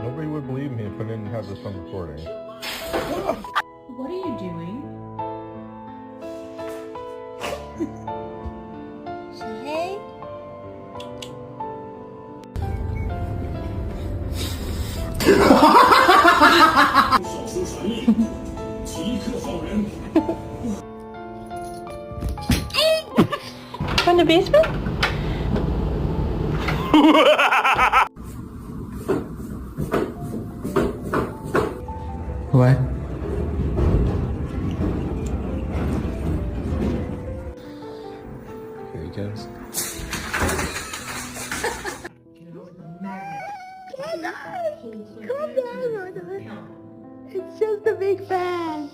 Nobody would believe me if I didn't have this on recording. What are you doing? Say hey. From the basement? What? Here he goes. Calm down, Rodolphe. It's just a big fan.